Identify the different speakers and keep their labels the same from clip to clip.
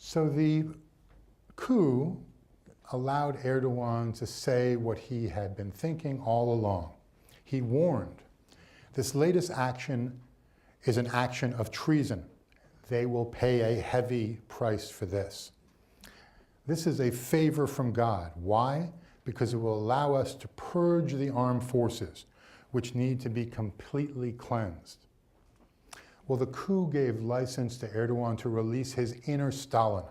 Speaker 1: So the coup allowed Erdoğan to say what he had been thinking all along. He warned, this latest action is an action of treason. They will pay a heavy price for this. This is a favor from God. Why? Because it will allow us to purge the armed forces, which need to be completely cleansed. Well, the coup gave license to Erdoğan to release his inner Stalin.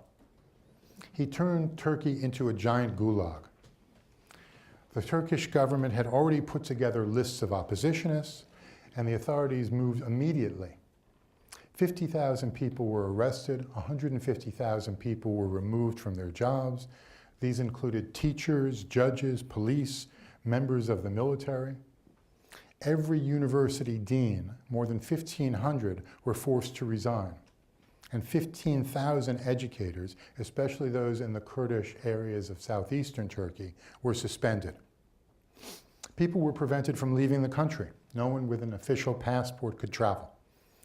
Speaker 1: He turned Turkey into a giant gulag. The Turkish government had already put together lists of oppositionists, and the authorities moved immediately. 50,000 people were arrested, 150,000 people were removed from their jobs. These included teachers, judges, police, members of the military. Every university dean, more than 1,500, were forced to resign. And 15,000 educators, especially those in the Kurdish areas of southeastern Turkey, were suspended. People were prevented from leaving the country. No one with an official passport could travel,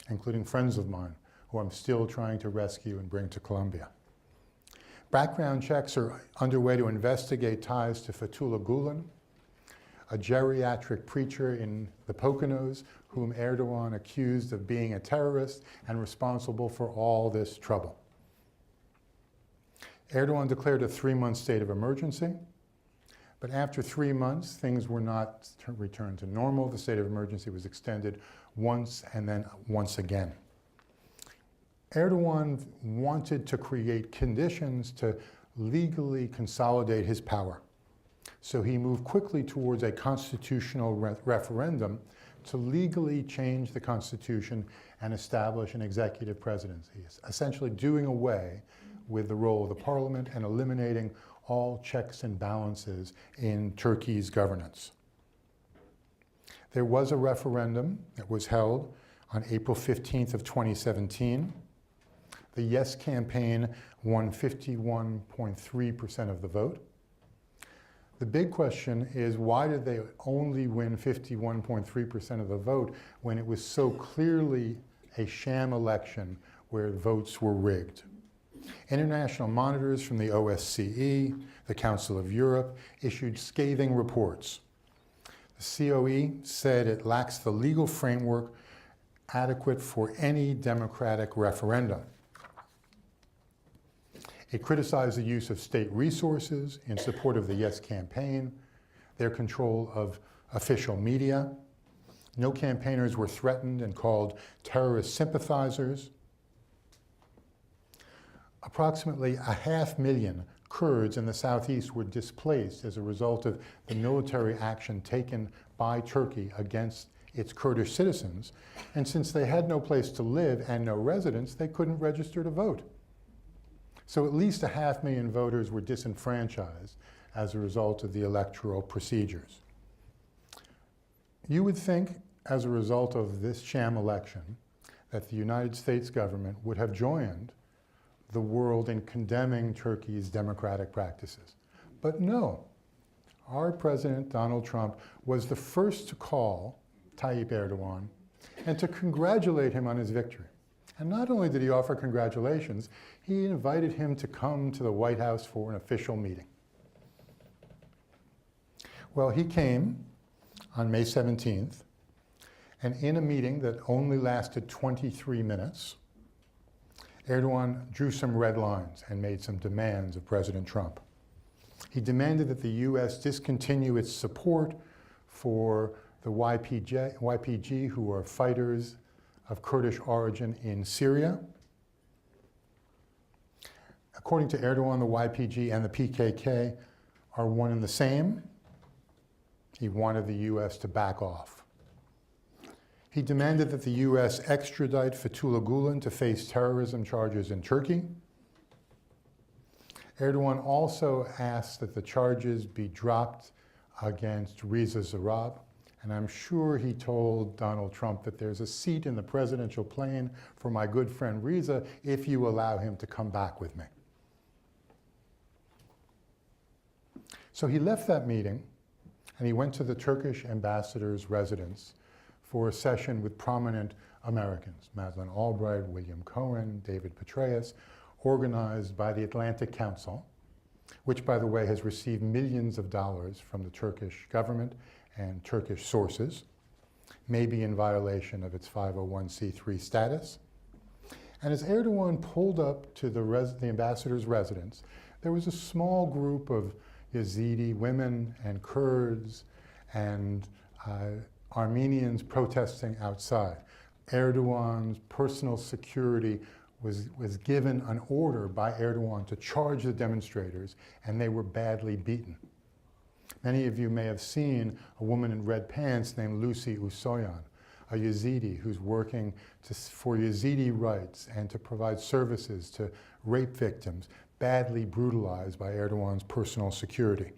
Speaker 1: including friends of mine who I'm still trying to rescue and bring to Colombia. Background checks are underway to investigate ties to Fethullah Gulen, a geriatric preacher in the Poconos whom Erdoğan accused of being a terrorist and responsible for all this trouble. Erdoğan declared a 3-month state of emergency, but after 3 months, things were not returned to normal. The state of emergency was extended once and then once again. Erdoğan wanted to create conditions to legally consolidate his power. So he moved quickly towards a constitutional referendum to legally change the Constitution and establish an executive presidency, essentially doing away with the role of the parliament and eliminating all checks and balances in Turkey's governance. There was a referendum that was held on April 15th of 2017. The Yes campaign won 51.3% of the vote. The big question is, why did they only win 51.3% of the vote when it was so clearly a sham election where votes were rigged? International monitors from the OSCE, the Council of Europe, issued scathing reports. The COE said it lacks the legal framework adequate for any democratic referendum. It criticized the use of state resources in support of the Yes campaign, their control of official media. No campaigners were threatened and called terrorist sympathizers. Approximately 500,000 Kurds in the southeast were displaced as a result of the military action taken by Turkey against its Kurdish citizens. And since they had no place to live and no residence, they couldn't register to vote. So at least 500,000 voters were disenfranchised as a result of the electoral procedures. You would think, as a result of this sham election, that the United States government would have joined the world in condemning Turkey's democratic practices. But no, our President Donald Trump was the first to call Tayyip Erdoğan and to congratulate him on his victory. And not only did he offer congratulations, he invited him to come to the White House for an official meeting. Well, he came on May 17th, and in a meeting that only lasted 23 minutes, Erdoğan drew some red lines and made some demands of President Trump. He demanded that the U.S. discontinue its support for the YPG, who are fighters of Kurdish origin in Syria. According to Erdoğan, the YPG and the PKK are one and the same. He wanted the U.S. to back off. He demanded that the U.S. extradite Fethullah Gulen to face terrorism charges in Turkey. Erdoğan also asked that the charges be dropped against Reza Zarrab, and I'm sure he told Donald Trump that there's a seat in the presidential plane for my good friend Reza if you allow him to come back with me. So he left that meeting and he went to the Turkish ambassador's residence for a session with prominent Americans, Madeleine Albright, William Cohen, David Petraeus, organized by the Atlantic Council, which, by the way, has received millions of dollars from the Turkish government and Turkish sources, may be in violation of its 501c3 status. And as Erdoğan pulled up to the ambassador's residence, there was a small group of Yazidi women and Kurds and Armenians protesting outside. Erdoğan's personal security was given an order by Erdoğan to charge the demonstrators, and they were badly beaten. Many of you may have seen a woman in red pants named Lucy Usoyan, a Yazidi who's working for Yazidi rights and to provide services to rape victims, badly brutalized by Erdoğan's personal security.